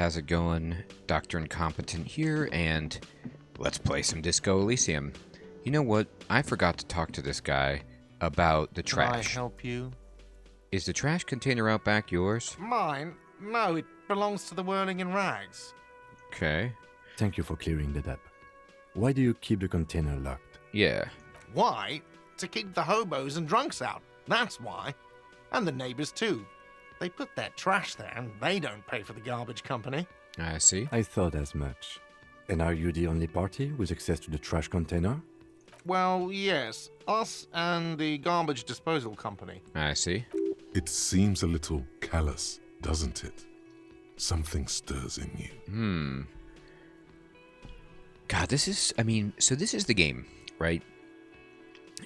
how's it going? Dr. Incompetent here, and let's play some Disco Elysium. You know what? I forgot to talk to this guy about the trash. Can I help you? Is the trash container out back yours? Mine? No, it belongs to the Whirling in Rags. Okay. Thank you for clearing that up. Why do you keep the container locked? Yeah. Why? To keep the hobos and drunks out. That's why. And the neighbors too. They put their trash there and they don't pay for the garbage company. I see. I thought as much. And are you the only party with access to the trash container? Well, yes. Us and the garbage disposal company. I see. It seems a little callous, doesn't it? Something stirs in you. God, this is, so this is the game, right?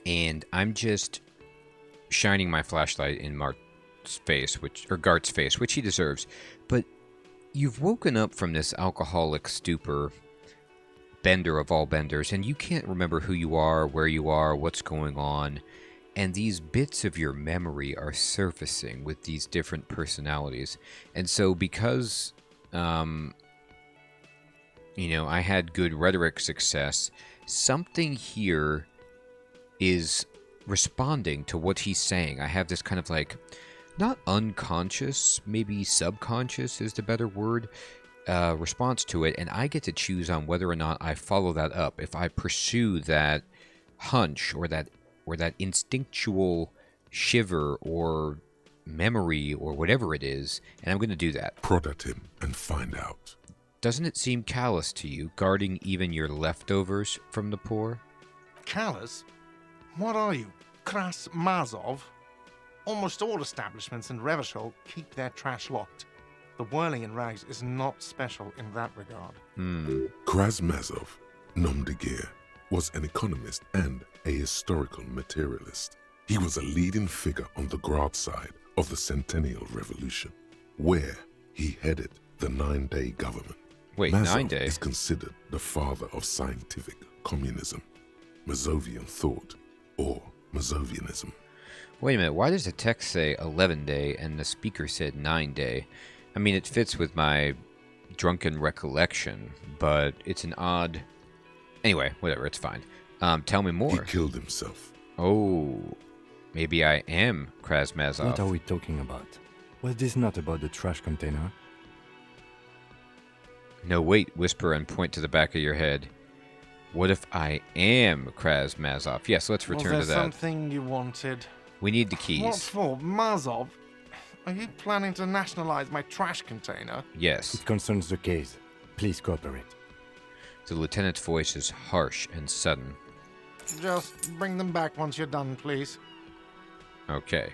And I'm just shining my flashlight in Gart's face, which he deserves. But you've woken up from this alcoholic stupor, bender of all benders, and you can't remember who you are, where you are, what's going on. And these bits of your memory are surfacing with these different personalities. And so because, I had good rhetoric success, something here is responding to what he's saying. I have this kind of like, not unconscious, maybe subconscious is the better word, response to it. And I get to choose on whether or not I follow that up. If I pursue that hunch or that instinctual shiver or memory or whatever it is, and I'm going to do that. Prod at him and find out. Doesn't it seem callous to you, guarding even your leftovers from the poor? Callous? What are you, Kras Mazov? Almost all establishments in Revachol keep their trash locked. The Whirling in Rags is not special in that regard. Krasmazov, nom de guerre, was an economist and a historical materialist. He was a leading figure on the Grad side of the Centennial Revolution, where he headed the 9-day government. Wait, Mazov 9 days? is considered the father of scientific communism, Mazovian thought, or Mazovianism. Wait a minute, why does the text say 11-day and the speaker said 9-day? I mean, it fits with my drunken recollection, but it's an odd... Anyway, whatever, it's fine. Tell me more. He killed himself. Oh, maybe I am Krasmazov. What are we talking about? Was this not about the trash container? No, wait, whisper and point to the back of your head. What if I am Krasmazov? Yes, let's return to Was that. there something you wanted? We need the keys. What for? Mazov? Are you planning to nationalize my trash container? Yes. It concerns the case. Please cooperate. The lieutenant's voice is harsh and sudden. Just bring them back once you're done, please. Okay.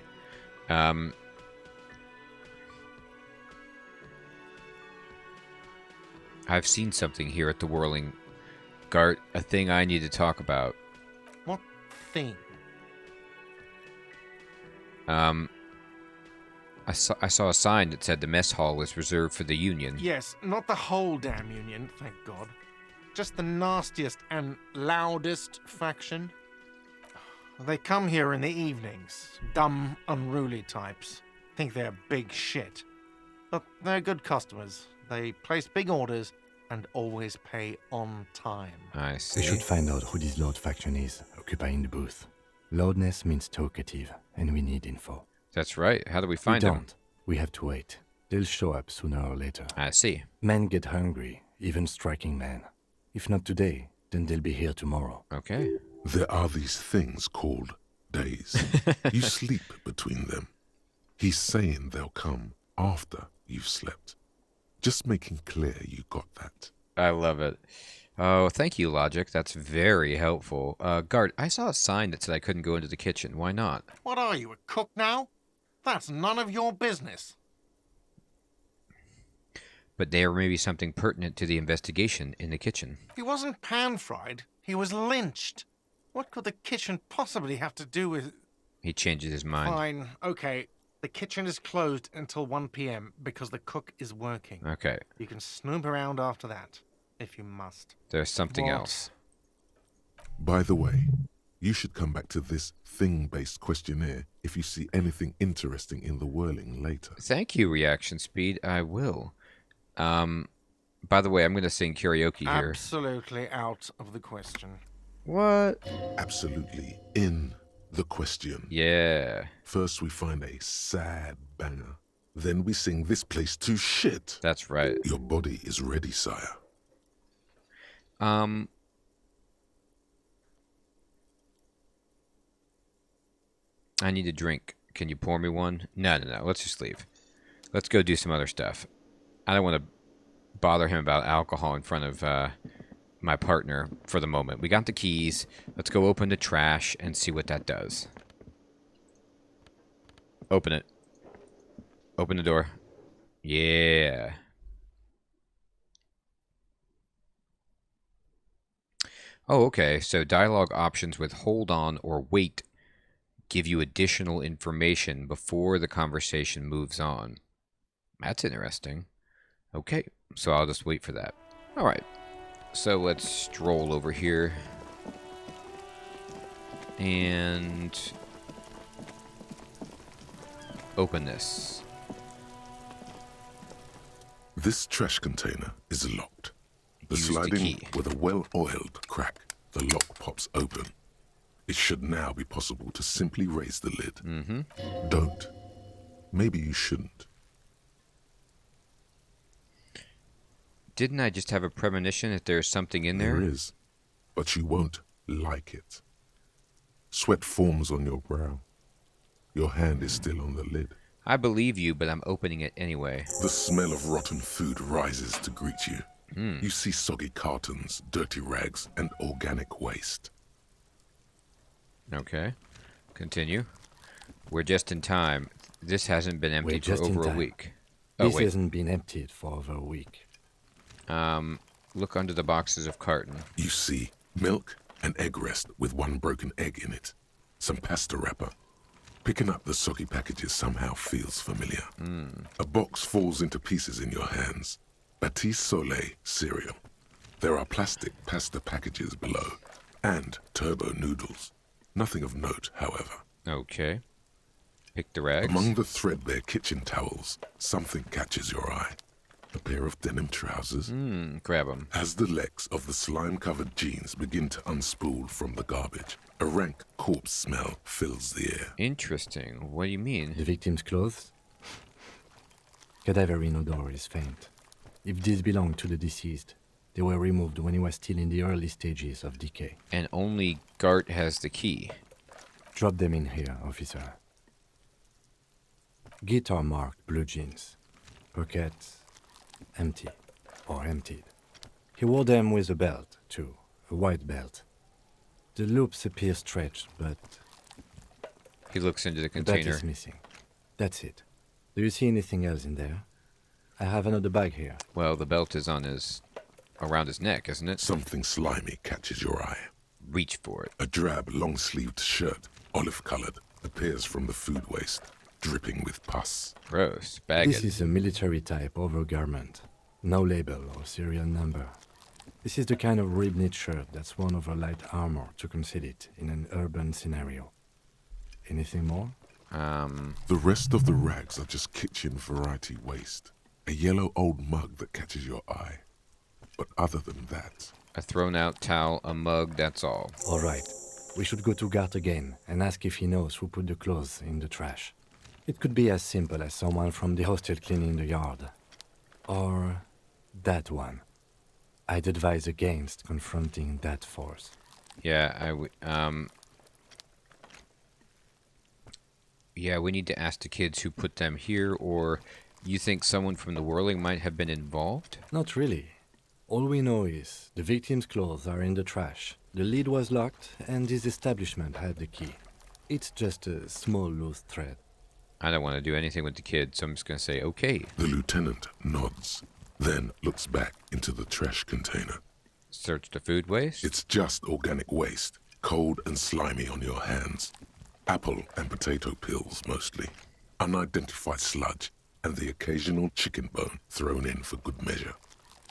I've seen something here at the Whirling. Gart, a thing I need to talk about. What thing? I saw a sign that said the mess hall is reserved for the Union. Yes, not the whole damn Union, thank God. Just the nastiest and loudest faction. They come here in the evenings. Dumb, unruly types. Think they're big shit. But they're good customers. They place big orders and always pay on time. I see. We should find out who this Lord faction is, occupying the booth. Loudness means talkative, and we need info. That's right. How do we We find them? don't. We have to wait. They'll show up sooner or later. I see. Men get hungry, even striking men. If not today, then they'll be here tomorrow. Okay. There are these things called days. You sleep between them. He's saying they'll come after you've slept. Just making clear you got that. I love it. Oh, thank you, Logic. That's very helpful. Guard, I saw a sign that said I couldn't go into the kitchen. Why not? What are you, a cook now? That's none of your business. But there may be something pertinent to the investigation in the kitchen. He wasn't pan-fried. He was lynched. What could the kitchen possibly have to do with... He changes his mind. Fine, okay. The kitchen is closed until 1 p.m. because the cook is working. Okay. You can snoop around after that, if you must. There's something What? else. By the way, you should come back to this thing-based questionnaire if you see anything interesting in the Whirling later. Thank you, Reaction Speed. I will. By the way, I'm going to sing karaoke here. Absolutely out of the question. What? Absolutely in the question. Yeah. First we find a sad banger. Then we sing this place to shit. That's right. Your body is ready, sire. I need a drink. Can you pour me one? No. Let's just leave. Let's go do some other stuff. I don't want to bother him about alcohol in front of my partner for the moment. We got the keys. Let's go open the trash and see what that does. Open it. Open the door. Yeah. Oh, okay. So dialogue options with hold on or wait give you additional information before the conversation moves on. That's interesting. Okay, so I'll just wait for that. All right. So let's stroll over here. And open this. This trash container is locked. The Use the sliding key. with a well-oiled crack, the lock pops open. It should now be possible to simply raise the lid. Mm-hmm. Don't. Maybe you shouldn't. Didn't I just have a premonition that there's something in there? There is, but you won't like it. Sweat forms on your brow. Your hand is still on the lid. I believe you, but I'm opening it anyway. The smell of rotten food rises to greet you. Mm. You see soggy cartons, dirty rags, and organic waste. Okay. Continue. We're just in time. This hasn't been emptied for just in over a time. week. Oh, This wait. hasn't been emptied for over a week. Look under the boxes of carton. You see milk, an egg rest with one broken egg in it, some pasta wrapper. Picking up the soggy packages somehow feels familiar. A box falls into pieces in your hands. Batiste Soleil cereal. There are plastic pasta packages below, and turbo noodles. Nothing of note, however. Okay. Pick the rags. Among the threadbare kitchen towels, something catches your eye. A pair of denim trousers. Grab them. As the legs of the slime-covered jeans begin to unspool from the garbage, a rank corpse smell fills the air. Interesting. What do you mean? The victim's clothes? Cadaverine odor is faint. If these belong to the deceased, they were removed when he was still in the early stages of decay. And only Gart has the key. Drop them in here, officer. Guitar marked blue jeans. Pockets empty or emptied. He wore them with a belt, too, a white belt. The loops appear stretched, but He looks into the the belt container. is missing. That's it. Do you see anything else in there? I have another bag here. Well, the belt is on around his neck, isn't it? Something slimy catches your eye. Reach for it. A drab, long-sleeved shirt, olive-colored, appears from the food waste, dripping with pus. Gross. Bag This it. is a military-type overgarment. No label or serial number. This is the kind of rib-knit shirt that's worn over light armor to conceal it in an urban scenario. Anything more? The rest of the rags are just kitchen variety waste. A yellow old mug that catches your eye. But other than that, A thrown out towel, a mug, that's all. All right. We should go to Gart again and ask if he knows who put the clothes in the trash. It could be as simple as someone from the hostel cleaning the yard. Or that one. I'd advise against confronting that force. Yeah, yeah, we need to ask the kids who put them here, or you think someone from the whirling might have been involved? Not really. All we know is the victim's clothes are in the trash. The lid was locked, and this establishment had the key. It's just a small loose thread. I don't want to do anything with the kids, so I'm just going to say, okay. the lieutenant nods, then looks back into the trash container. Search the food waste. It's just organic waste, cold and slimy on your hands. Apple and potato peels, mostly. Unidentified sludge, and the occasional chicken bone thrown in for good measure.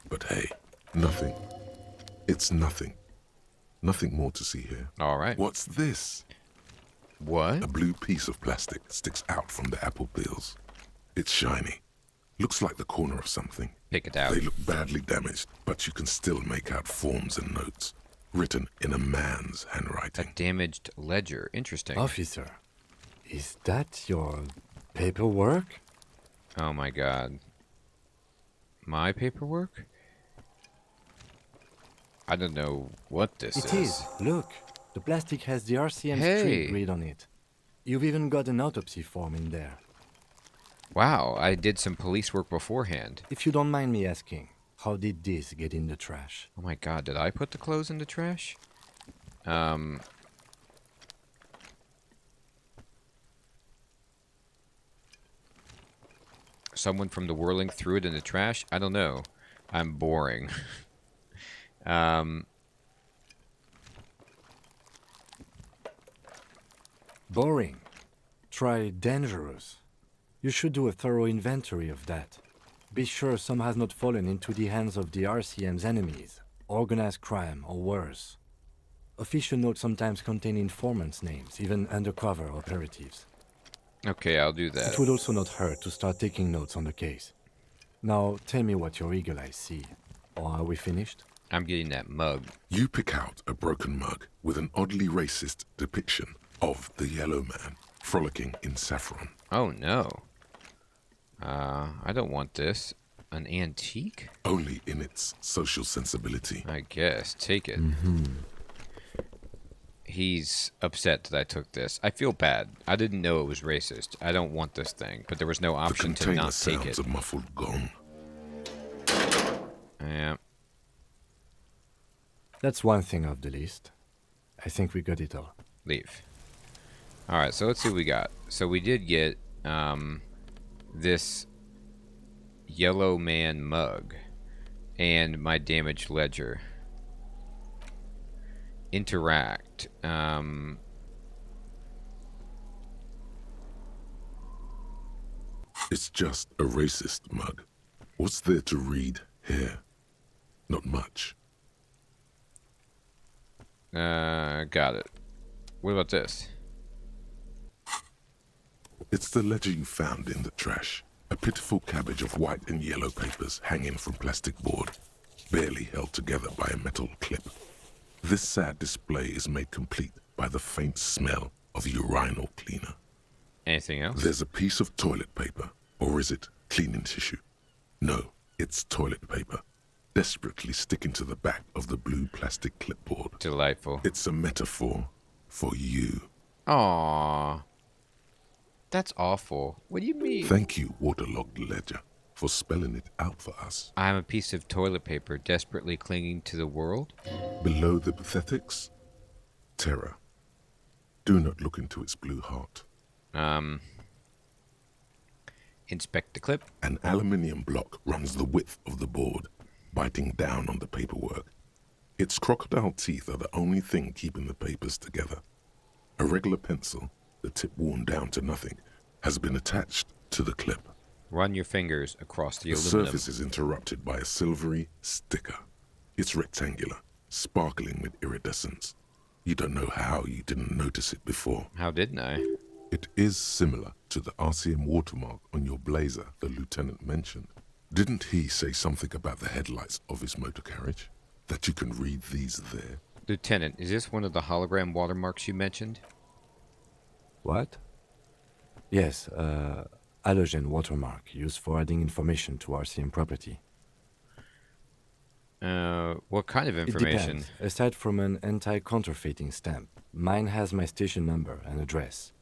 But hey, nothing. It's nothing. Nothing more to see here. All right. What's this? What? A blue piece of plastic sticks out from the apple peels. It's shiny. Looks like the corner of something. pick it out. They look badly damaged, but you can still make out forms and notes, written in a man's A handwriting. damaged ledger. Interesting. Officer, is that your paperwork? Oh my god. My paperwork? I don't know what this It is. Look, the plastic has the RCM Hey. street grid on it. You've even got an autopsy form in there. Wow, I did some police work beforehand. If you don't mind me asking, how did this get in the trash? Oh my god, did I put the clothes in the trash? Someone from the whirling threw it in the trash? I don't know. I'm boring. Boring. Try dangerous. You should do a thorough inventory of that. Be sure some has not fallen into the hands of the RCM's enemies, organized crime, or worse. Official notes sometimes contain informants' names, even undercover operatives. Okay, I'll do that. It would also not hurt to start taking notes on the case. Now, tell me what your eagle eyes see. Or are we finished? I'm getting that mug. You pick out a broken mug with an oddly racist depiction of the yellow man frolicking in saffron. Oh no. I don't want this. An antique? Only in its social sensibility. I guess. Take it. He's upset that I took this. I feel bad. I didn't know it was racist. I don't want this thing, but there was no The option to container not take sounds it. a muffled gong. Yeah. That's one thing off the list. I think we got it all. Leave. Alright, so let's see what we got. So we did get this yellow man mug and my damaged ledger. Interact. It's just a racist mug. What's there to read here? Not much. Got it. What about this? It's the ledger you found in the trash. A pitiful cabbage of white and yellow papers hanging from plastic board, barely held together by a metal clip. This sad display is made complete by the faint smell of urinal cleaner. Anything else? There's a piece of toilet paper, or is it cleaning tissue? No, it's toilet paper, desperately sticking to the back of the blue plastic clipboard. Delightful. It's a metaphor for you. Aww. That's awful. What do you mean? Thank you, waterlogged ledger, for spelling it out for us. I'm a piece of toilet paper desperately clinging to the world? Below the pathetics, terror. Do not look into its blue heart. Inspect the clip. An aluminium block runs the width of the board, biting down on the paperwork. Its crocodile teeth are the only thing keeping the papers together. A regular pencil, the tip worn down to nothing, has been attached to the clip. Run your fingers across the The aluminum. surface is interrupted by a silvery sticker. It's rectangular, sparkling with iridescence. You don't know how you didn't notice it before. How didn't I? It is similar to the RCM watermark on your blazer the lieutenant mentioned. Didn't he say something about the headlights of his motor carriage? That you can read these there? Lieutenant, is this one of the hologram watermarks you mentioned? What? Yes, halogen watermark used for adding information to RCM property. What kind of It information? depends. Aside from an anti-counterfeiting stamp, mine has my station number and address.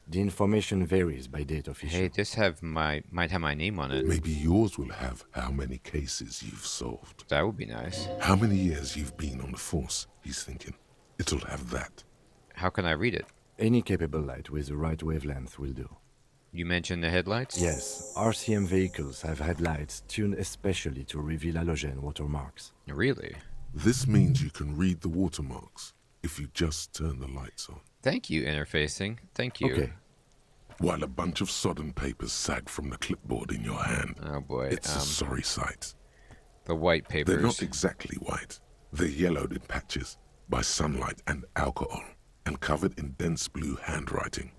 The information varies by date of issue. Hey, this might have my name on it. Maybe yours will have how many cases you've solved. That would be nice. How many years you've been on the force, he's thinking. It'll have that. How can I read it? Any capable light with the right wavelength will do. You mentioned the headlights? Yes, RCM vehicles have headlights tuned especially to reveal halogen watermarks. Really? This means you can read the watermarks if you just turn the lights on. Thank you, interfacing. Thank you. Okay, While a bunch of sodden papers sag from the clipboard in your hand. Oh boy. It's a sorry sight. The white papers. They're not exactly white. They're yellowed in patches by sunlight and alcohol, and covered in dense blue handwriting.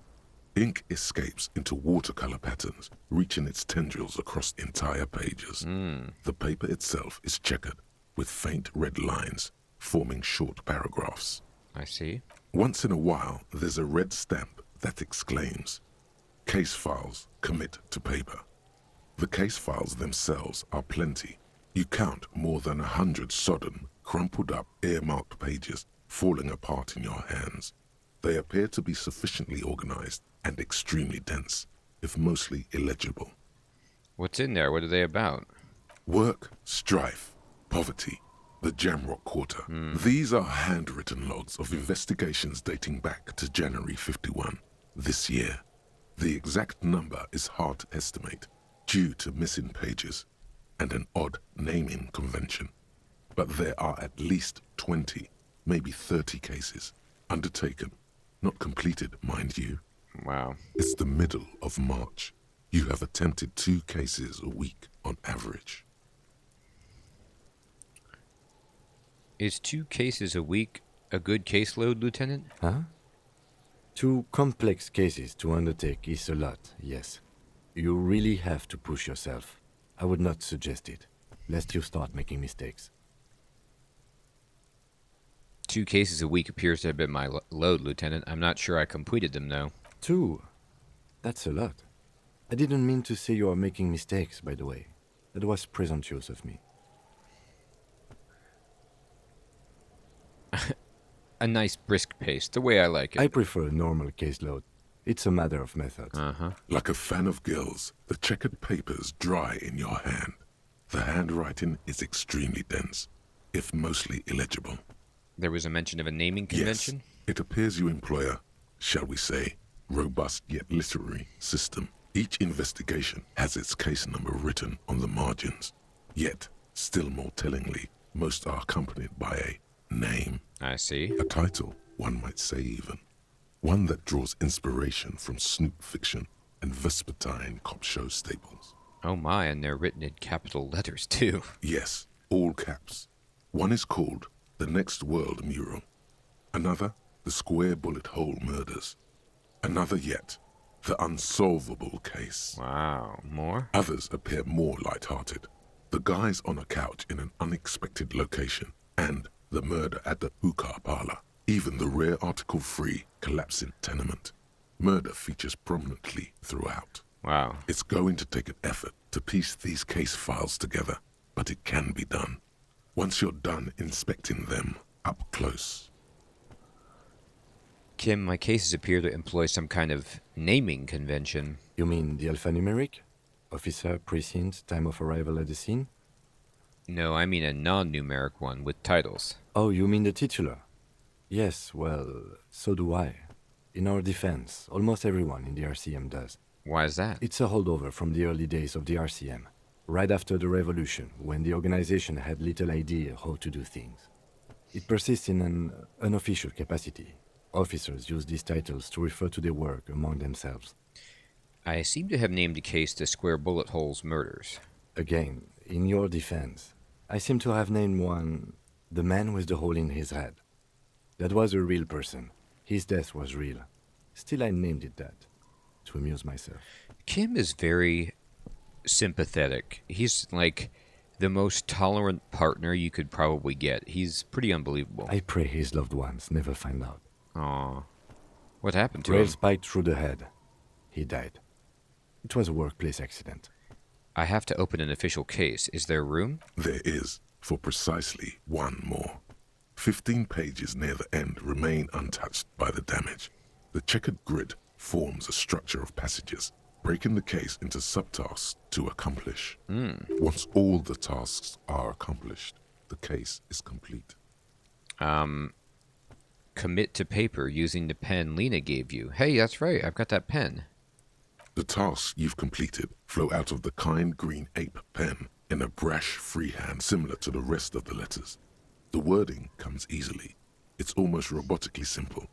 Ink escapes into watercolor patterns, reaching its tendrils across entire pages. The paper itself is checkered, with faint red lines forming short paragraphs. I see. Once in a while, there's a red stamp that exclaims, "Case files commit to paper." The case files themselves are plenty. You count more than 100 sodden, crumpled up, earmarked pages falling apart in your hands. They appear to be sufficiently organized and extremely dense, if mostly illegible. What's in there? What are they about? Work, strife, poverty, the Jamrock Quarter. These are handwritten logs of investigations dating back to January 51, this year. The exact number is hard to estimate due to missing pages and an odd naming convention. But there are at least 20, maybe 30 cases undertaken, not completed, mind you. Wow. It's the middle of March. You have attempted 2 cases a week on average. Is 2 cases a week a good caseload, Lieutenant? Huh? 2 complex cases to undertake is a lot, yes. You really have to push yourself. I would not suggest it, lest you start making mistakes. 2 cases a week appears to have been my load, Lieutenant. I'm not sure I completed them, though. 2? That's a lot. I didn't mean to say you are making mistakes, by the way. That was presumptuous of me. A nice brisk pace, the way I like it. I prefer a normal caseload. It's a matter of method. Uh-huh. Like a fan of gills, the checkered papers dry in your hand. The handwriting is extremely dense, if mostly illegible. There was a mention of a naming convention? Yes, it appears you employ a, shall we say, robust yet literary system. Each investigation has its case number written on the margins. Yet, still more tellingly, most are accompanied by a name. I see. A title, one might say even. One that draws inspiration from snoop fiction and vespertine cop show staples. Oh my, and they're written in capital letters, too. Yes, all caps. One is called The Next World Mural. Another, The Square Bullet Hole Murders. Another yet, The Unsolvable Case. Wow. More? Others appear more light-hearted. The guys on a couch in an unexpected location, and the murder at the hookah parlor. Even the rare article-free collapsing tenement. Murder features prominently throughout. Wow. It's going to take an effort to piece these case files together, but it can be done. Once you're done inspecting them up close. Kim, my cases appear to employ some kind of naming convention. You mean the alphanumeric? Officer, precinct, time of arrival at the scene? No, I mean a non-numeric one with titles. Oh, you mean the titular? Yes, well, so do I. In our defense, almost everyone in the RCM does. Why is that? It's a holdover from the early days of the RCM, right after the revolution, when the organization had little idea how to do things. It persists in an unofficial capacity. Officers use these titles to refer to their work among themselves. I seem to have named the case the Square Bullet Holes Murders. Again, in your defense, I seem to have named one the man with the hole in his head. That was a real person. His death was real. Still, I named it that, to amuse myself. Kim is very sympathetic. He's like the most tolerant partner you could probably get. He's pretty unbelievable. I pray his loved ones never find out. Aw. What happened to Rail him? spiked through the head. He died. It was a workplace accident. I have to open an official case. Is there room? There is, for precisely one more. 15 pages near the end remain untouched by the damage. The checkered grid forms a structure of passages, breaking the case into subtasks to accomplish. Once all the tasks are accomplished, the case is complete. Commit to paper using the pen Lena gave you. Hey, that's right. I've got that pen. The tasks you've completed flow out of the kind green ape pen in a brash freehand similar to the rest of the letters. The wording comes easily. It's almost robotically simple.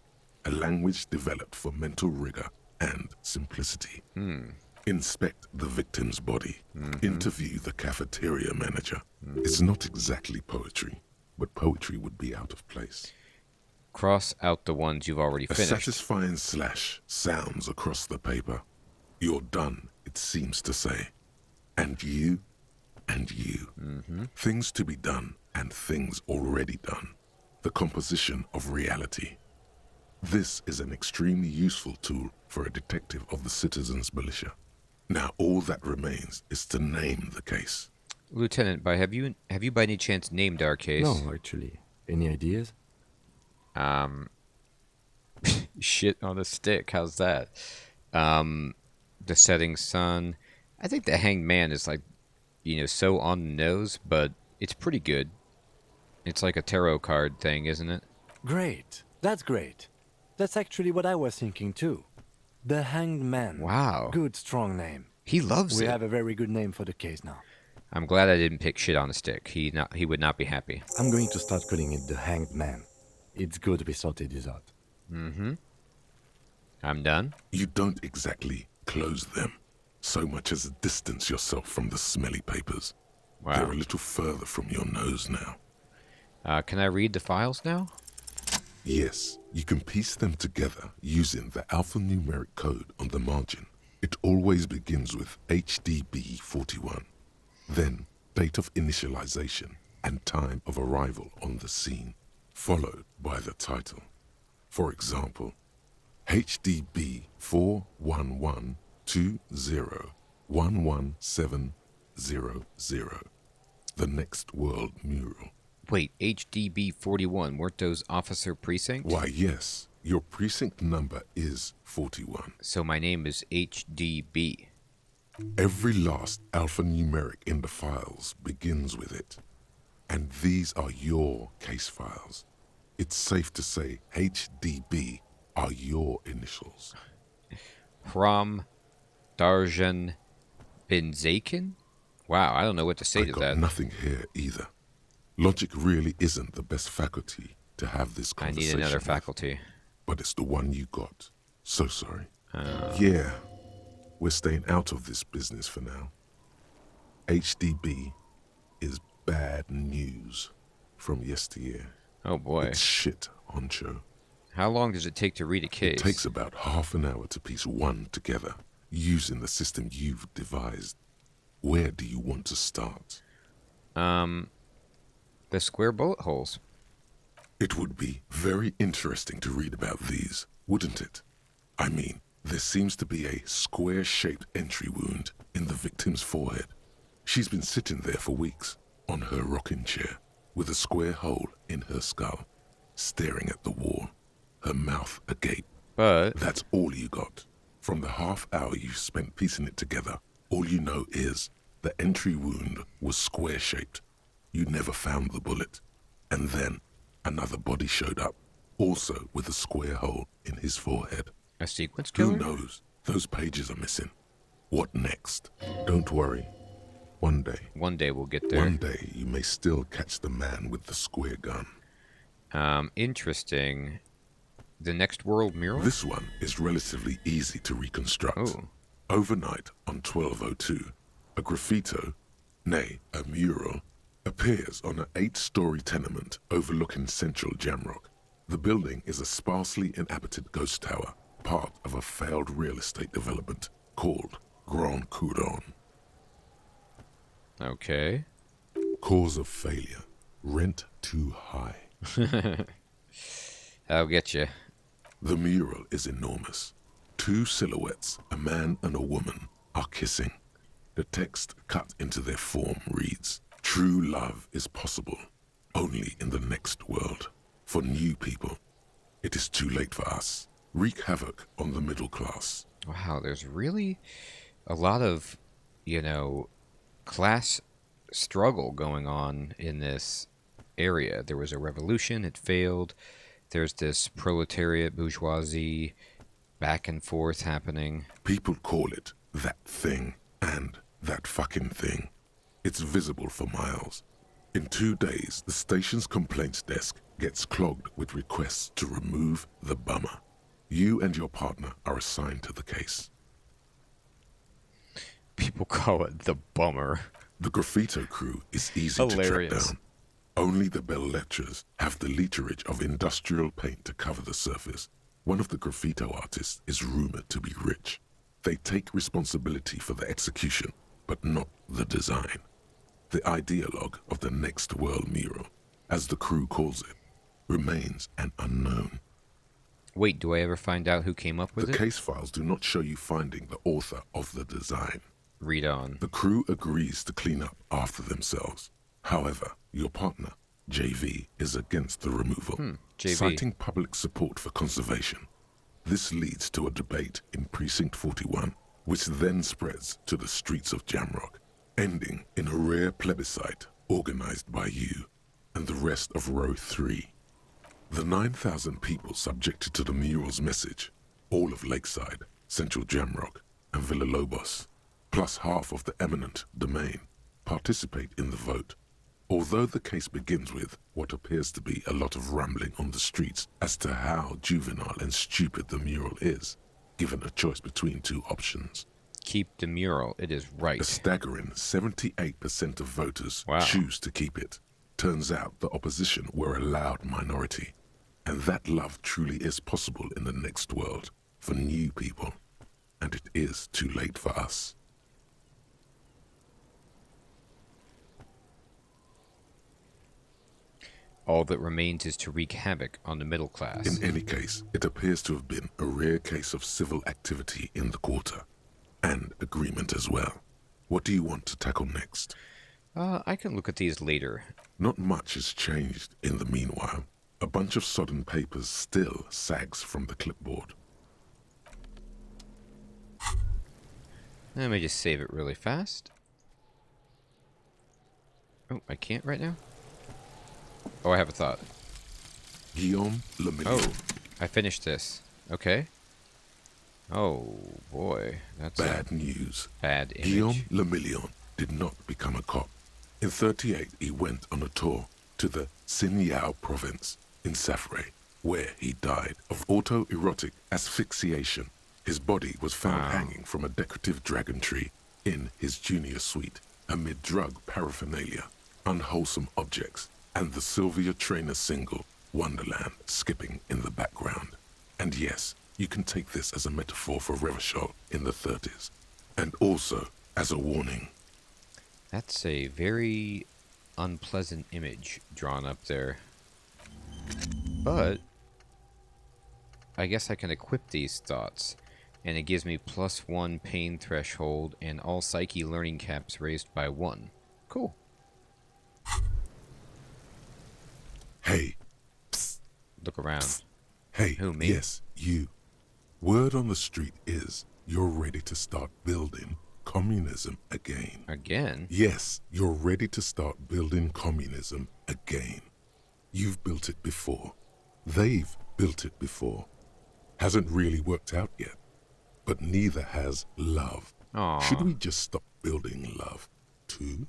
A language developed for mental rigor and simplicity. Inspect the victim's body. Interview the cafeteria manager. It's not exactly poetry, but poetry would be out of place. Cross out the ones you've already A finished. satisfying slash sounds across the paper. You're done, it seems to say. And you, and you. Things to be done and things already done. The composition of reality. This is an extremely useful tool for a detective of the citizens' militia. Now all that remains is to name the case. Lieutenant, have you by any chance named our case? No, actually. Any ideas? Shit on a stick. How's that? The setting sun. I think the Hanged Man is like, so on the nose, but it's pretty good. It's like a tarot card thing, isn't it? Great. That's great. That's actually what I was thinking too. The Hanged Man. Wow. Good, strong name. He loves We it. have a very good name for the case now. I'm glad I didn't pick shit on a stick. He would not be happy. I'm going to start calling it the Hanged Man. It's good we sorted this out. I'm done. You don't exactly close them, so much as distance yourself from the smelly papers. Wow. They're a little further from your nose now. Can I read the files now? Yes, you can piece them together using the alphanumeric code on the margin. It always begins with HDB 41, then date of initialization and time of arrival on the scene, followed by the title. For example, HDB 41120111700, the Next World Mural. Wait, HDB 41, weren't those officer precinct? Why, yes, your precinct number is 41. So my name is HDB. Every last alphanumeric in the files begins with it. And these are your case files. It's safe to say HDB are your initials. Prom Darjan Benzakin? Wow, I don't know what to say I to got that. nothing here either. Logic really isn't the best faculty to have this I need conversation another with, faculty. but it's the one you got. So sorry. Yeah, we're staying out of this business for now. HDB is bad news from yesteryear. Oh boy. It's shit, honcho. How long does it take to read a case? It takes about half an hour to piece one together, using the system you've devised. Where do you want to start? The square bullet holes. It would be very interesting to read about these, wouldn't it? I mean, there seems to be a square-shaped entry wound in the victim's forehead. She's been sitting there for weeks, on her rocking chair, with a square hole in her skull, staring at the wall, her mouth agape. But That's all you got. From the half hour you spent piecing it together, all you know is the entry wound was square-shaped. You never found the bullet. And then another body showed up, also with a square hole in his forehead. a sequence Who killer? knows? Those pages are missing. What next? Don't worry. One day, One day we'll get there. one day you may still catch the man with the square gun. Interesting. The Next World Mural? This one is relatively easy to reconstruct. Oh. Overnight on 1202, a graffito, nay, a mural, appears on an 8-story tenement overlooking central Jamrock. The building is a sparsely inhabited ghost tower, part of a failed real estate development called Grand Couronne. Okay. Cause of failure, rent too high. I'll get you. The mural is enormous. 2 silhouettes, a man and a woman, are kissing. The text cut into their form reads, "True love is possible, only in the next world. For new people, it is too late for us. Wreak havoc on the middle class." Wow, there's really a lot of, class struggle going on in this area. There was a revolution, it failed. There's this proletariat bourgeoisie back and forth happening. People call it that thing and that fucking thing. It's visible for miles. In 2 days, the station's complaints desk gets clogged with requests to remove the bummer. You and your partner are assigned to the case. People call it the bummer. The graffito crew is easy to Hilarious. track down. Only the belles lettres have the literage of industrial paint to cover the surface. One of the graffito artists is rumored to be rich. They take responsibility for the execution, but not the design. The ideologue of the next world mural, as the crew calls it, remains an unknown. Wait, do I ever find out who came up with The it? case files do not show you finding the author of the design. Read on. The crew agrees to clean up after themselves. However, your partner, JV, is against the removal, JV. citing public support for conservation. This leads to a debate in Precinct 41, which then spreads to the streets of Jamrock, ending in a rare plebiscite organized by you and the rest of Row 3. The 9,000 people subjected to the mural's message, all of Lakeside, Central Jamrock, and Villalobos, plus half of the eminent domain, participate in the vote. Although the case begins with what appears to be a lot of rambling on the streets as to how juvenile and stupid the mural is, given a choice between two options. Keep the mural. It is right. A staggering 78% of voters Wow. choose to keep it. Turns out the opposition were a loud minority. And that love truly is possible in the next world for new people. And it is too late for us. All that remains is to wreak havoc on the middle class. In any case, it appears to have been a rare case of civil activity in the quarter. And agreement as well. What do you want to tackle next? I can look at these later. Not much has changed in the meanwhile. A bunch of sodden papers still sags from the clipboard. Let me just save it really fast. Oh, I can't right now? Oh, I have a thought. Guillaume Lemillion. Oh, I finished this. Okay. Oh, boy. That's Bad news. bad image. Guillaume Lemillion did not become a cop. In 38, he went on a tour to the Sinyao province in Safre, where he died of autoerotic asphyxiation. His body was found hanging from a decorative dragon tree in his junior suite amid drug paraphernalia, unwholesome objects, and the Sylvia Trainer single, Wonderland, skipping in the background. And yes, you can take this as a metaphor for Revachol in the 30s, and also as a warning. That's a very unpleasant image drawn up there. But I guess I can equip these thoughts, and it gives me +1 pain threshold and all psyche learning caps raised by 1. Cool. Hey, Look around. hey, Who, me? yes, you. Word on the street is you're ready to start building communism again. Again? Yes, you're ready to start building communism again. You've built it before. They've built it before. Hasn't really worked out yet. But neither has love. Aw. Should we just stop building love, too?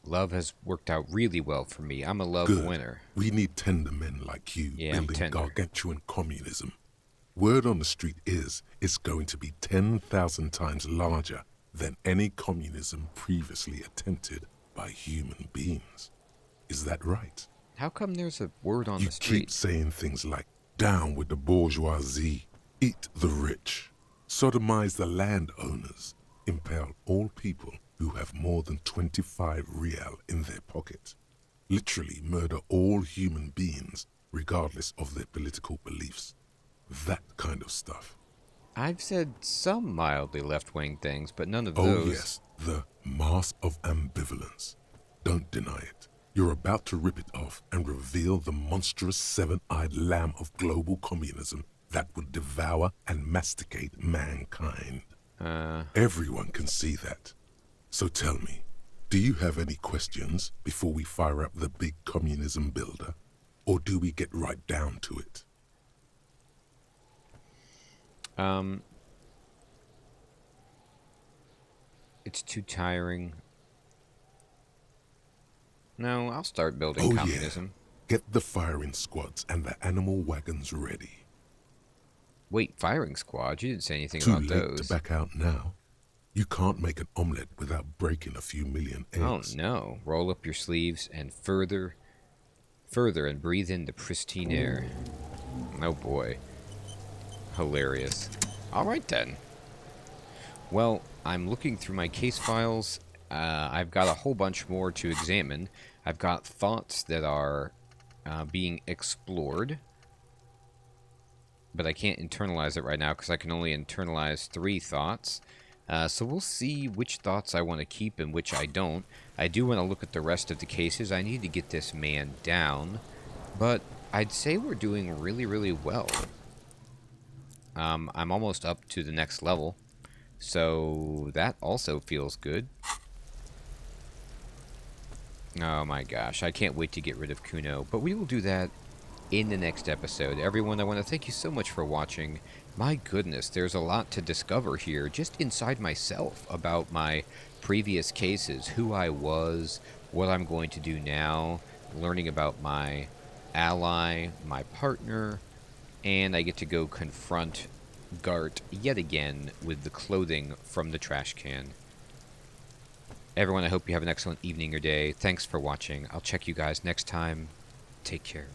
Love has worked out really well for me. I'm a love Good. winner. We need tender men like you Yeah, I'm building tender. gargantuan communism. Word on the street is it's going to be 10,000 times larger than any communism previously attempted by human beings. Is that right? How come there's a word on You the street? keep saying things like, down with the bourgeoisie, eat the rich, sodomize the landowners, impale all people who have more than 25 real in their pocket, literally murder all human beings regardless of their political beliefs. That kind of stuff. I've said some mildly left-wing things, but none of Oh those. yes, the mask of ambivalence. Don't deny it. You're about to rip it off and reveal the monstrous seven-eyed lamb of global communism that would devour and masticate mankind. Everyone can see that. So tell me, do you have any questions before we fire up the big communism builder? Or do we get right down to it? It's too tiring. No, I'll start building Oh communism. yeah, get the firing squads and the animal wagons ready. Wait, firing squad? You didn't say anything Too about late those. to back out now. You can't make an omelette without breaking a few million Oh eggs. no. Roll up your sleeves and further and breathe in the pristine air. Oh boy. Hilarious. Alright then. Well, I'm looking through my case files. I've got a whole bunch more to examine. I've got thoughts that are being explored. But I can't internalize it right now because I can only internalize 3 thoughts. So we'll see which thoughts I want to keep and which I don't. I do want to look at the rest of the cases. I need to get this man down. But I'd say we're doing really, really well. I'm almost up to the next level. So that also feels good. Oh my gosh, I can't wait to get rid of Kuno. But we will do that in the next episode. Everyone, I want to thank you so much for watching. My goodness, there's a lot to discover here just inside myself about my previous cases, who I was, what I'm going to do now, learning about my ally, my partner, and I get to go confront Gart yet again with the clothing from the trash can. Everyone, I hope you have an excellent evening or day. Thanks for watching. I'll check you guys next time. Take care.